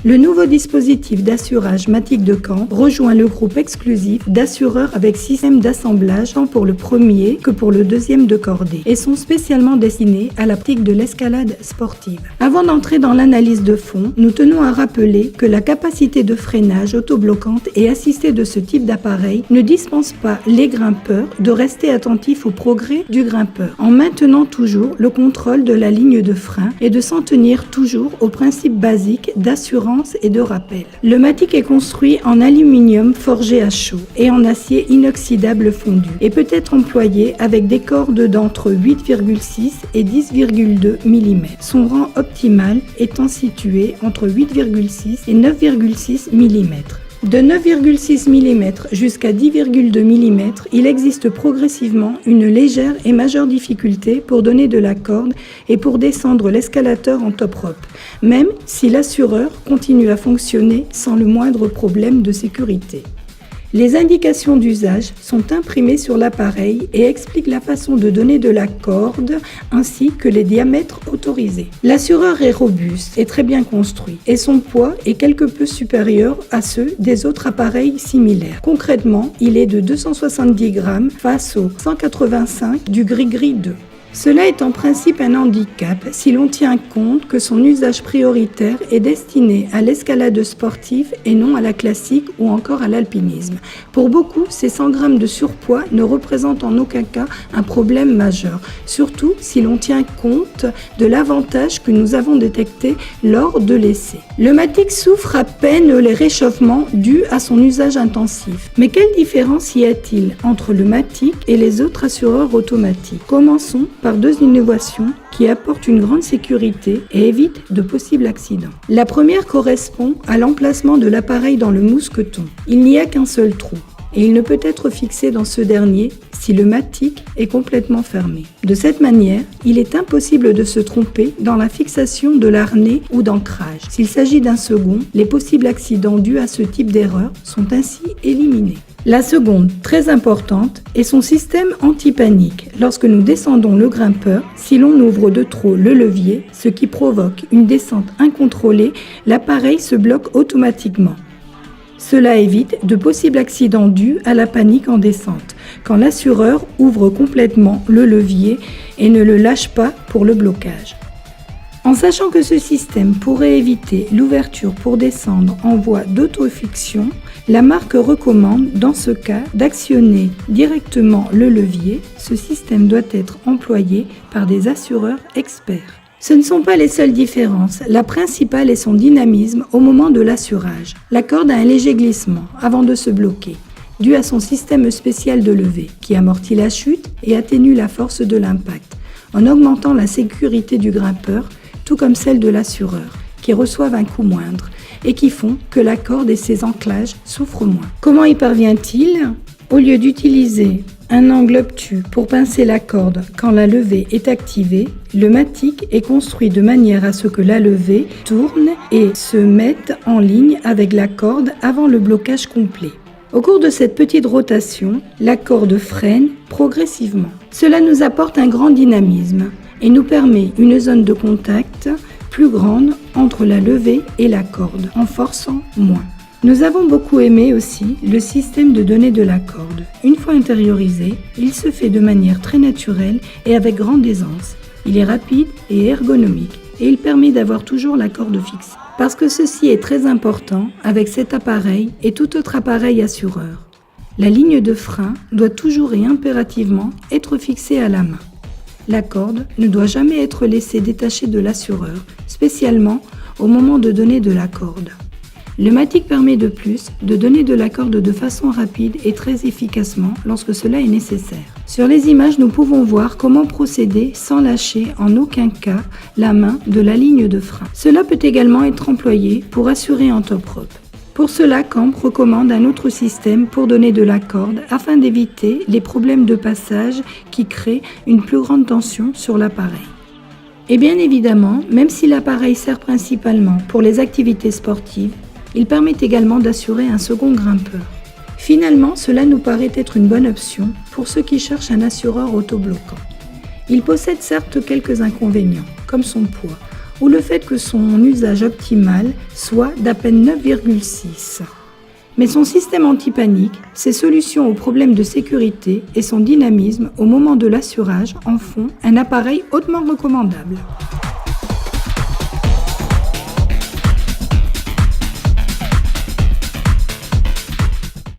Le nouveau dispositif d'assurage Matic de Caen rejoint le groupe exclusif d'assureurs avec système d'assemblage tant pour le premier que pour le deuxième de cordée et sont spécialement destinés à la pratique de l'escalade sportive. Avant d'entrer dans l'analyse de fond, nous tenons à rappeler que la capacité de freinage autobloquante et assistée de ce type d'appareil ne dispense pas les grimpeurs de rester attentifs au progrès du grimpeur en maintenant toujours le contrôle de la ligne de frein et de s'en tenir toujours aux principes basiques d'assurance et de rappel. Le Matic est construit en aluminium forgé à chaud et en acier inoxydable fondu et peut être employé avec des cordes d'entre 8,6 et 10,2 mm. Son rang optimal étant situé entre 8,6 et 9,6 mm. De 9,6 mm jusqu'à 10,2 mm, il existe progressivement une légère et majeure difficulté pour donner de la corde et pour descendre l'escalateur en top rope, même si l'assureur continue à fonctionner sans le moindre problème de sécurité. Les indications d'usage sont imprimées sur l'appareil et expliquent la façon de donner de la corde ainsi que les diamètres autorisés. L'assureur est robuste et très bien construit et son poids est quelque peu supérieur à ceux des autres appareils similaires. Concrètement, il est de 270 grammes face aux 185 du Grigri 2. Cela est en principe un handicap si l'on tient compte que son usage prioritaire est destiné à l'escalade sportive et non à la classique ou encore à l'alpinisme. Pour beaucoup, ces 100 grammes de surpoids ne représentent en aucun cas un problème majeur, surtout si l'on tient compte de l'avantage que nous avons détecté lors de l'essai. Le Matic souffre à peine les réchauffements dus à son usage intensif. Mais quelle différence y a-t-il entre le Matic et les autres assureurs automatiques? Commençons par deux innovations qui apportent une grande sécurité et évitent de possibles accidents. La première correspond à l'emplacement de l'appareil dans le mousqueton. Il n'y a qu'un seul trou et il ne peut être fixé dans ce dernier si le Matic est complètement fermé. De cette manière, il est impossible de se tromper dans la fixation de l'harnais ou d'ancrage. S'il s'agit d'un second, les possibles accidents dus à ce type d'erreur sont ainsi éliminés. La seconde, très importante, est son système anti-panique. Lorsque nous descendons le grimpeur, si l'on ouvre de trop le levier, ce qui provoque une descente incontrôlée, l'appareil se bloque automatiquement. Cela évite de possibles accidents dus à la panique en descente, quand l'assureur ouvre complètement le levier et ne le lâche pas pour le blocage. En sachant que ce système pourrait éviter l'ouverture pour descendre en voie d'autofiction, la marque recommande dans ce cas d'actionner directement le levier. Ce système doit être employé par des assureurs experts. Ce ne sont pas les seules différences. La principale est son dynamisme au moment de l'assurage. La corde a un léger glissement avant de se bloquer, dû à son système spécial de levée qui amortit la chute et atténue la force de l'impact, en augmentant la sécurité du grimpeur, tout comme celle de l'assureur, qui reçoivent un coût moindre et qui font que la corde et ses anclages souffrent moins. Comment y parvient-il? Au lieu d'utiliser un angle obtus pour pincer la corde quand la levée est activée, le Matic est construit de manière à ce que la levée tourne et se mette en ligne avec la corde avant le blocage complet. Au cours de cette petite rotation, la corde freine progressivement. Cela nous apporte un grand dynamisme et nous permet une zone de contact plus grande entre la levée et la corde, en forçant moins. Nous avons beaucoup aimé aussi le système de donner de la corde. Une fois intériorisé, il se fait de manière très naturelle et avec grande aisance. Il est rapide et ergonomique et il permet d'avoir toujours la corde fixe. Parce que ceci est très important avec cet appareil et tout autre appareil assureur. La ligne de frein doit toujours et impérativement être fixée à la main. La corde ne doit jamais être laissée détachée de l'assureur, spécialement au moment de donner de la corde. Le Matic permet de plus de donner de la corde de façon rapide et très efficacement lorsque cela est nécessaire. Sur les images, nous pouvons voir comment procéder sans lâcher en aucun cas la main de la ligne de frein. Cela peut également être employé pour assurer en top rope. Pour cela, Camp recommande un autre système pour donner de la corde afin d'éviter les problèmes de passage qui créent une plus grande tension sur l'appareil. Et bien évidemment, même si l'appareil sert principalement pour les activités sportives, il permet également d'assurer un second grimpeur. Finalement, cela nous paraît être une bonne option pour ceux qui cherchent un assureur autobloquant. Il possède certes quelques inconvénients, comme son poids. ou le fait que son usage optimal soit d'à peine 9,6. Mais son système anti-panique, ses solutions aux problèmes de sécurité et son dynamisme au moment de l'assurage en font un appareil hautement recommandable.